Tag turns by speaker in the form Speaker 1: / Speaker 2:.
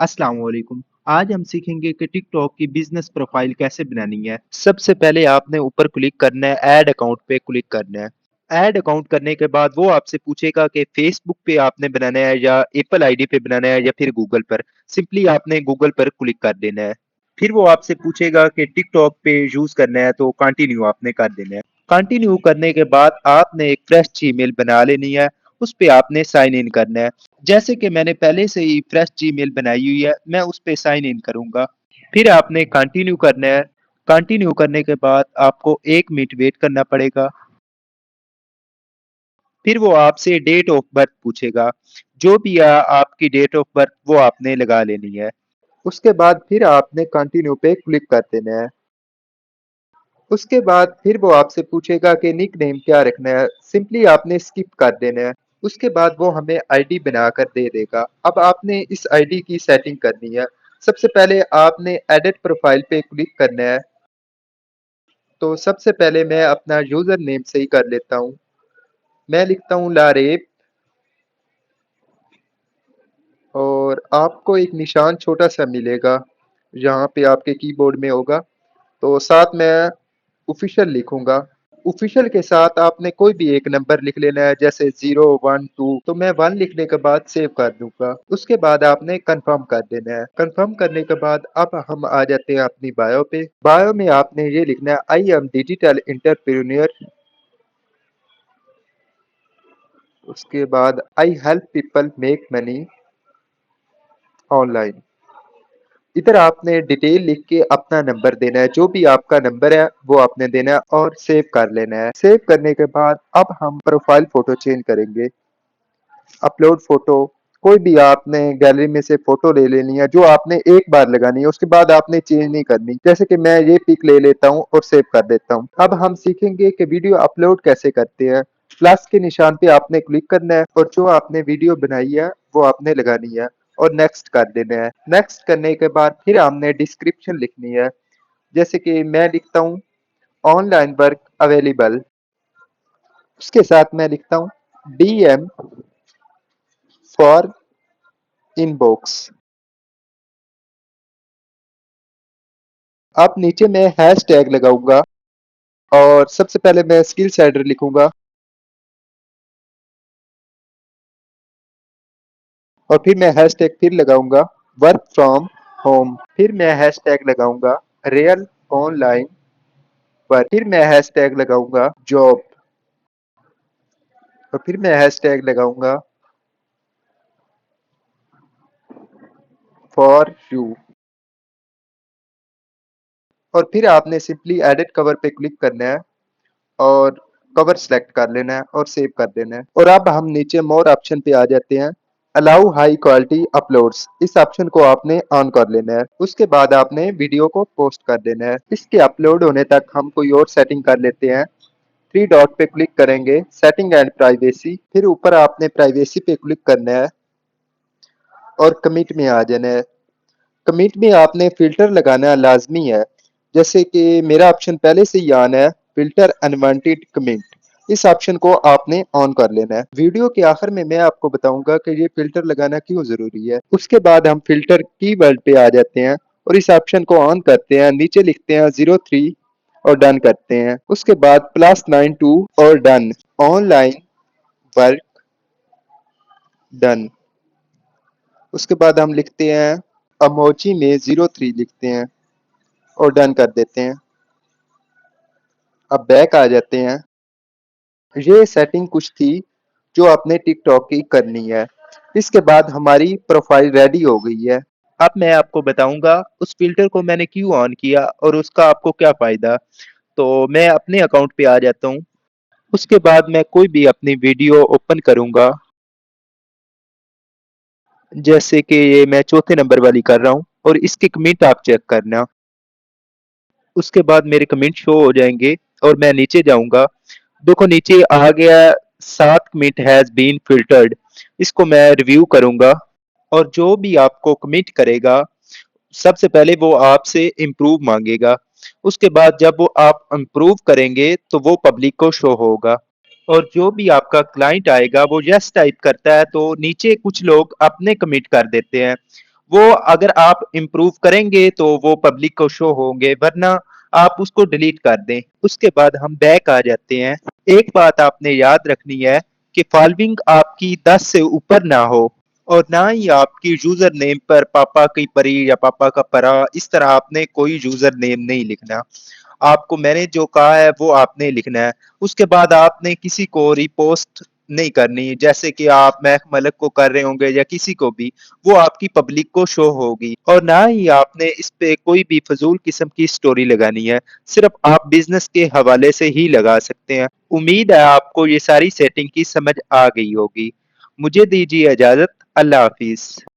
Speaker 1: अस्सलाम वालेकुम। आज हम सीखेंगे कि टिकटॉक की बिजनेस प्रोफाइल कैसे बनानी है। सबसे पहले आपने ऊपर क्लिक करना है, ऐड अकाउंट पे क्लिक करना है। ऐड अकाउंट करने के बाद वो आपसे पूछेगा कि फेसबुक पे आपने बनाना है या एप्पल आईडी पे बनाना है या फिर गूगल पर। सिंपली आपने गूगल पर क्लिक कर देना है। फिर वो आपसे पूछेगा कि टिकटॉक पे यूज करना है तो कंटिन्यू आपने कर देना है। कंटिन्यू करने के बाद आपने एक फ्रेश जीमेल बना लेनी है। उस पे आपने साइन इन करना है। जैसे कि मैंने पहले से ही फ्रेश जीमेल बनाई हुई है, मैं उस पे साइन इन करूंगा। फिर आपने कंटिन्यू करना है। कंटिन्यू करने के बाद आपको 1 मिनट वेट करना पड़ेगा। फिर वो आपसे डेट ऑफ बर्थ पूछेगा। जो भी आपकी डेट ऑफ बर्थ वो आपने लगा लेनी है। उसके बाद फिर आपने कंटिन्यू पे क्लिक कर देना है। उसके बाद फिर वो आपसे पूछेगा कि निक नेम क्या रखना है, सिंपली आपने स्किप कर देना है। उसके बाद वो हमें आईडी बनाकर दे देगा। अब आपने इस आईडी की सेटिंग करनी है। सबसे पहले आपने एडिट प्रोफाइल पे क्लिक करना है। तो सबसे पहले मैं अपना यूजर नेम सही कर लेता हूँ। मैं लिखता हूँ लारेब और आपको एक निशान छोटा सा मिलेगा, यहाँ पे आपके कीबोर्ड में होगा। तो साथ में ऑफिशियल लिखूंगा। ऑफिशियल के साथ आपने कोई भी एक नंबर लिख लेना है, जैसे 0 1 2। तो मैं 1 लिखने के बाद सेव कर दूंगा। उसके बाद आपने कंफर्म कर देना है। कंफर्म करने के बाद अब हम आ जाते हैं अपनी बायो पे। बायो में आपने ये लिखना है, आई एम डिजिटल एंटरप्रेन्योर। उसके बाद I help people make money online. इधर आपने डिटेल लिख के अपना नंबर देना है। जो भी आपका नंबर है वो आपने देना है और सेव कर लेना है। सेव करने के बाद अब हम प्रोफाइल फोटो चेंज करेंगे। अपलोड फोटो, कोई भी आपने गैलरी में से फोटो ले लेनी है जो आपने एक बार लगानी है, उसके बाद आपने चेंज नहीं करनी। जैसे कि मैं ये पिक ले लेता हूँ और सेव कर देता हूँ। अब हम सीखेंगे कि वीडियो अपलोड कैसे करते हैं। प्लस के निशान पे आपने क्लिक करना है और जो आपने वीडियो बनाई है वो आपने लगानी है और नेक्स्ट कर देना है। नेक्स्ट करने के बाद फिर हमने डिस्क्रिप्शन लिखनी है। जैसे कि मैं लिखता हूँ ऑनलाइन वर्क अवेलेबल। उसके साथ मैं लिखता हूँ DM फॉर इनबॉक्स। अब नीचे मैं हैश टैग लगाऊंगा और सबसे पहले मैं स्किल सेडर लिखूंगा और फिर मैं हैश टैग फिर लगाऊंगा वर्क फ्रॉम होम। फिर मैं हैश टैग लगाऊंगा रियल ऑनलाइन वर्क। फिर मैं हैश टैग लगाऊंगा जॉब और फिर मैं हैश टैग लगाऊंगा फॉर यू। और फिर आपने सिंपली एडिट कवर पे क्लिक करना है और कवर सेलेक्ट कर लेना है और सेव कर देना है। और अब हम नीचे मोर ऑप्शन पे आ जाते हैं। अलाउ हाई क्वालिटी अपलोड्स, इस ऑप्शन को आपने ऑन कर लेना है। उसके बाद आपने वीडियो को पोस्ट कर देना है। इसके अपलोड होने तक हम कोई और सेटिंग कर लेते हैं। 3 डॉट पे क्लिक करेंगे, सेटिंग एंड प्राइवेसी। फिर ऊपर आपने प्राइवेसी पे क्लिक करना है और कमिट में आ जाना है। कमिट में आपने फिल्टर लगाना लाजमी है। जैसे कि मेरा ऑप्शन पहले से ही ऑन है, फिल्टर अनवांटेड कमिट। इस ऑप्शन को आपने ऑन कर लेना है। वीडियो के आखिर में मैं आपको बताऊंगा कि ये फिल्टर लगाना क्यों जरूरी है। उसके बाद हम फिल्टर कीवर्ड पे आ जाते हैं और इस ऑप्शन को ऑन करते हैं। नीचे लिखते हैं 03 और डन करते हैं। उसके बाद +92 और डन। Online work done. उसके बाद हम लिखते हैं अमोजी में 03 लिखते हैं और डन कर देते हैं। अब बैक आ जाते हैं। ये सेटिंग कुछ थी जो आपने टिकटॉक की करनी है। इसके बाद हमारी प्रोफाइल रेडी हो गई है। अब मैं आपको बताऊंगा उस फिल्टर को मैंने क्यों ऑन किया और उसका आपको क्या फायदा। तो मैं अपने अकाउंट पे आ जाता हूँ। उसके बाद मैं कोई भी अपनी वीडियो ओपन करूंगा। जैसे कि ये मैं चौथे नंबर वाली कर रहा हूँ और इसके कमेंट आप चेक करना। उसके बाद मेरे कमेंट शो हो जाएंगे और मैं नीचे जाऊंगा। देखो नीचे आ गया 7 कमेंट हैज बीन फिल्टर्ड। इसको मैं रिव्यू करूंगा और जो भी आपको कमिट करेगा सबसे पहले वो आपसे इम्प्रूव मांगेगा। उसके बाद जब वो आप इम्प्रूव करेंगे तो वो पब्लिक को शो होगा। और जो भी आपका क्लाइंट आएगा वो यस टाइप करता है तो नीचे कुछ लोग अपने कमिट कर देते हैं। वो अगर आप इम्प्रूव करेंगे तो वो पब्लिक को शो होंगे, वरना आप उसको डिलीट कर दें। उसके बाद हम बैक आ जाते हैं। एक बात आपने याद रखनी है कि फॉलोइंग आपकी 10 से ऊपर ना हो, और ना ही आपकी यूजर नेम पर पापा की परी या पापा का परा इस तरह आपने कोई यूजर नेम नहीं लिखना। आपको मैंने जो कहा है वो आपने लिखना है। उसके बाद आपने किसी को रिपोस्ट नहीं करनी, जैसे कि आप महक मलक को कर रहे होंगे या किसी को भी, वो आपकी पब्लिक को शो होगी। और ना ही आपने इस पे कोई भी फजूल किस्म की स्टोरी लगानी है, सिर्फ आप बिजनेस के हवाले से ही लगा सकते हैं। उम्मीद है आपको ये सारी सेटिंग की समझ आ गई होगी। मुझे दीजिए इजाजत। अल्लाह हाफिज।